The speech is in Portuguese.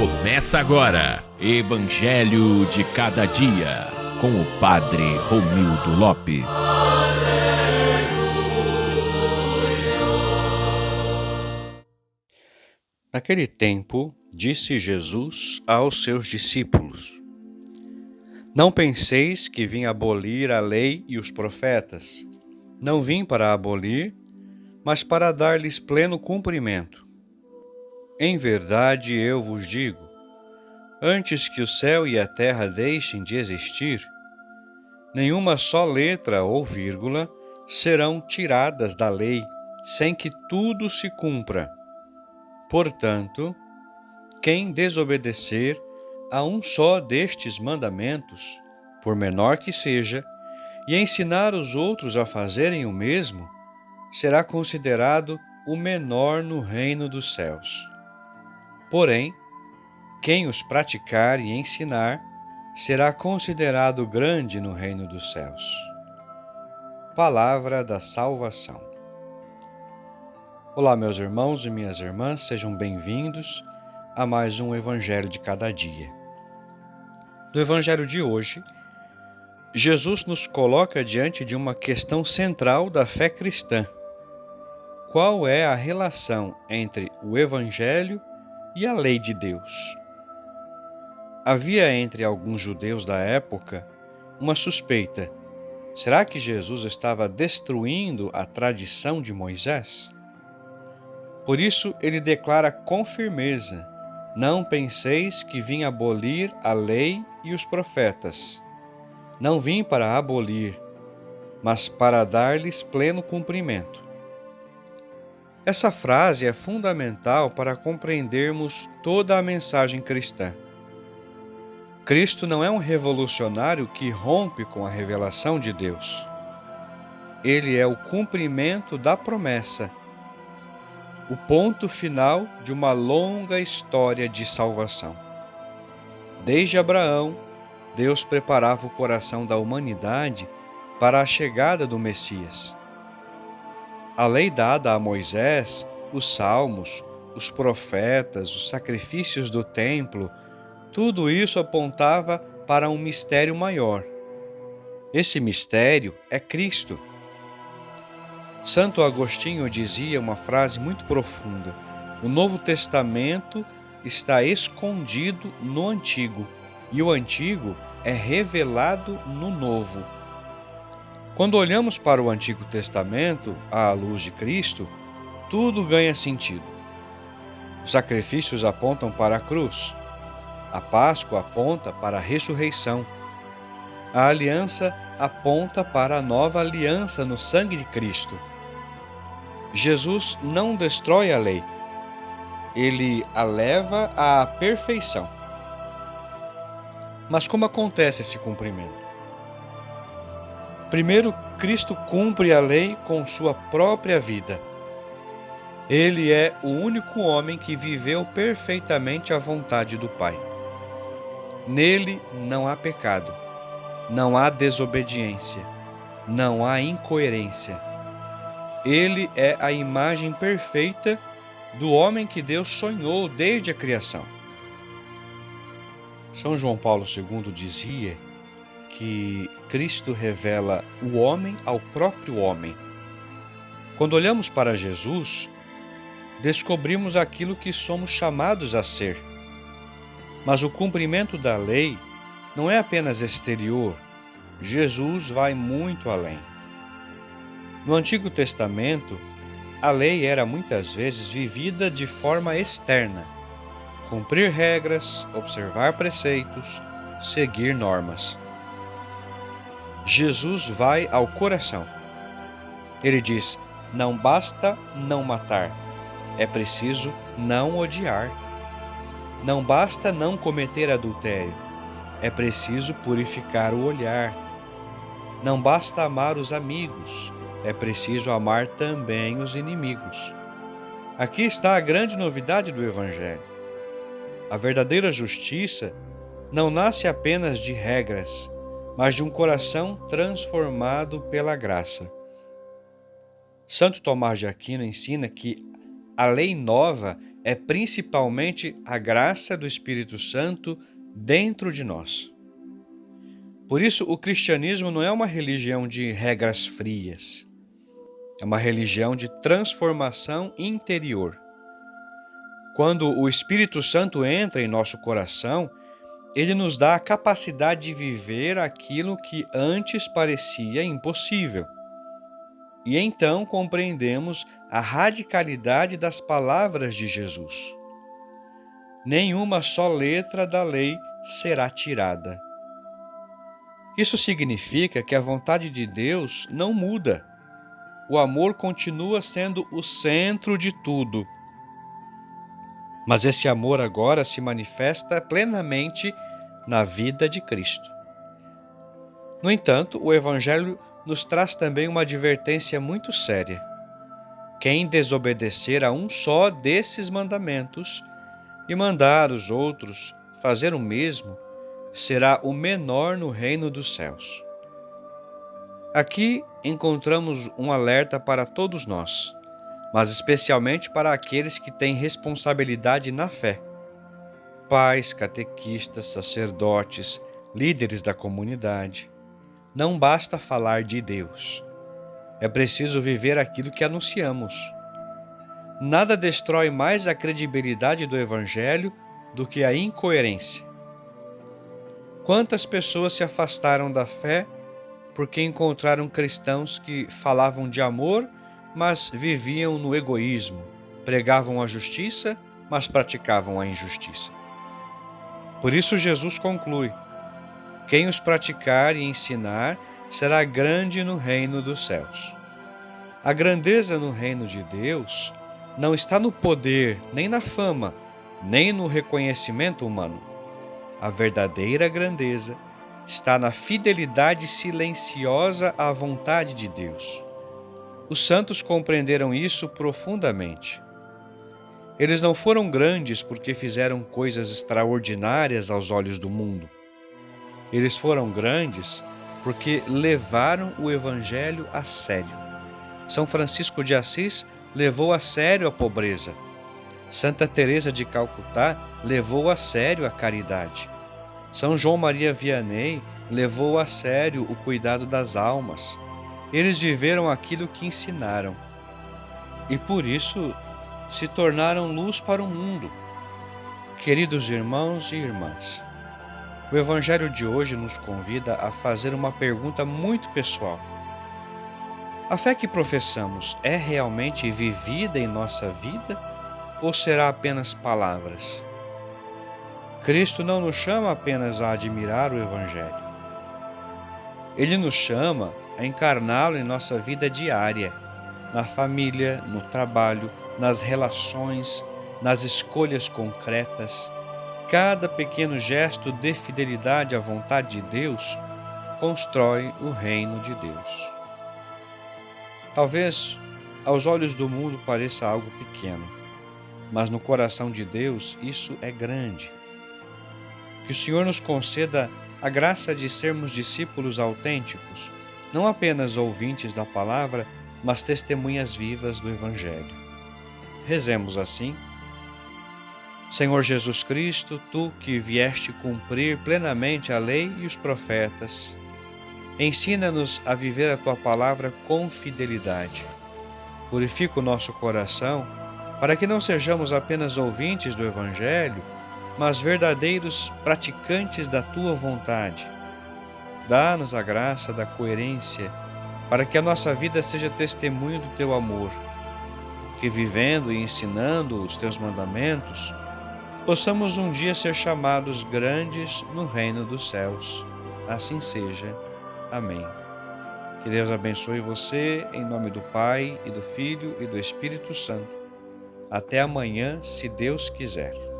Começa agora, Evangelho de Cada Dia, com o Padre Romildo Lopes. Naquele tempo, disse Jesus aos seus discípulos: Não penseis que vim abolir a lei e os profetas. Não vim para abolir, mas para dar-lhes pleno cumprimento. Em verdade eu vos digo, antes que o céu e a terra deixem de existir, nenhuma só letra ou vírgula serão tiradas da lei, sem que tudo se cumpra. Portanto, quem desobedecer a um só destes mandamentos, por menor que seja, e ensinar os outros a fazerem o mesmo, será considerado o menor no reino dos céus. Porém, quem os praticar e ensinar, será considerado grande no reino dos céus. Palavra da salvação. Olá, meus irmãos e minhas irmãs, sejam bem-vindos a mais um Evangelho de Cada Dia. No Evangelho de hoje, Jesus nos coloca diante de uma questão central da fé cristã. Qual é a relação entre o Evangelho e a lei de Deus? Havia entre alguns judeus da época uma suspeita. Será que Jesus estava destruindo a tradição de Moisés? Por isso ele declara com firmeza: Não penseis que vim abolir a lei e os profetas. Não vim para abolir, mas para dar-lhes pleno cumprimento. Essa frase é fundamental para compreendermos toda a mensagem cristã. Cristo não é um revolucionário que rompe com a revelação de Deus. Ele é o cumprimento da promessa, o ponto final de uma longa história de salvação. Desde Abraão, Deus preparava o coração da humanidade para a chegada do Messias. A lei dada a Moisés, os salmos, os profetas, os sacrifícios do templo, tudo isso apontava para um mistério maior. Esse mistério é Cristo. Santo Agostinho dizia uma frase muito profunda: o Novo Testamento está escondido no Antigo, e o Antigo é revelado no Novo. Quando olhamos para o Antigo Testamento, à luz de Cristo, tudo ganha sentido. Os sacrifícios apontam para a cruz. A Páscoa aponta para a ressurreição. A aliança aponta para a nova aliança no sangue de Cristo. Jesus não destrói a lei. Ele a leva à perfeição. Mas como acontece esse cumprimento? Primeiro, Cristo cumpre a lei com sua própria vida. Ele é o único homem que viveu perfeitamente a vontade do Pai. Nele não há pecado, não há desobediência, não há incoerência. Ele é a imagem perfeita do homem que Deus sonhou desde a criação. São João Paulo II dizia que Cristo revela o homem ao próprio homem. Quando olhamos para Jesus, descobrimos aquilo que somos chamados a ser. Mas o cumprimento da lei não é apenas exterior. Jesus vai muito além. No Antigo Testamento, a lei era muitas vezes vivida de forma externa. Cumprir regras, observar preceitos, seguir normas. Jesus vai ao coração. Ele diz: não basta não matar, é preciso não odiar. Não basta não cometer adultério, é preciso purificar o olhar. Não basta amar os amigos, é preciso amar também os inimigos. Aqui está a grande novidade do Evangelho. A verdadeira justiça não nasce apenas de regras, mas de um coração transformado pela graça. Santo Tomás de Aquino ensina que a lei nova é principalmente a graça do Espírito Santo dentro de nós. Por isso, o cristianismo não é uma religião de regras frias, é uma religião de transformação interior. Quando o Espírito Santo entra em nosso coração, ele nos dá a capacidade de viver aquilo que antes parecia impossível. E então compreendemos a radicalidade das palavras de Jesus. Nenhuma só letra da lei será tirada. Isso significa que a vontade de Deus não muda. O amor continua sendo o centro de tudo. Mas esse amor agora se manifesta plenamente na vida de Cristo. No entanto, o Evangelho nos traz também uma advertência muito séria. Quem desobedecer a um só desses mandamentos e mandar os outros fazer o mesmo, será o menor no reino dos céus. Aqui encontramos um alerta para todos nós, mas especialmente para aqueles que têm responsabilidade na fé. Pais, catequistas, sacerdotes, líderes da comunidade. Não basta falar de Deus. É preciso viver aquilo que anunciamos. Nada destrói mais a credibilidade do Evangelho do que a incoerência. Quantas pessoas se afastaram da fé porque encontraram cristãos que falavam de amor, mas viviam no egoísmo, pregavam a justiça, mas praticavam a injustiça. Por isso Jesus conclui: quem os praticar e ensinar será grande no reino dos céus. A grandeza no reino de Deus não está no poder, nem na fama, nem no reconhecimento humano. A verdadeira grandeza está na fidelidade silenciosa à vontade de Deus. Os santos compreenderam isso profundamente. Eles não foram grandes porque fizeram coisas extraordinárias aos olhos do mundo. Eles foram grandes porque levaram o Evangelho a sério. São Francisco de Assis levou a sério a pobreza. Santa Teresa de Calcutá levou a sério a caridade. São João Maria Vianney levou a sério o cuidado das almas. Eles viveram aquilo que ensinaram. E por isso se tornaram luz para o mundo. Queridos irmãos e irmãs, o Evangelho de hoje nos convida a fazer uma pergunta muito pessoal. A fé que professamos é realmente vivida em nossa vida ou será apenas palavras? Cristo não nos chama apenas a admirar o Evangelho. Ele nos chama a encarná-lo em nossa vida diária, na família, no trabalho, nas relações, nas escolhas concretas. Cada pequeno gesto de fidelidade à vontade de Deus constrói o reino de Deus. Talvez aos olhos do mundo pareça algo pequeno, mas no coração de Deus isso é grande. Que o Senhor nos conceda a graça de sermos discípulos autênticos, não apenas ouvintes da palavra, mas testemunhas vivas do Evangelho. Rezemos assim. Senhor Jesus Cristo, Tu que vieste cumprir plenamente a lei e os profetas, ensina-nos a viver a Tua palavra com fidelidade. Purifica o nosso coração para que não sejamos apenas ouvintes do Evangelho, mas verdadeiros praticantes da Tua vontade. Dá-nos a graça da coerência para que a nossa vida seja testemunho do Teu amor, que vivendo e ensinando os Teus mandamentos, possamos um dia ser chamados grandes no reino dos céus. Assim seja. Amém. Que Deus abençoe você, em nome do Pai, e do Filho, e do Espírito Santo. Até amanhã, se Deus quiser.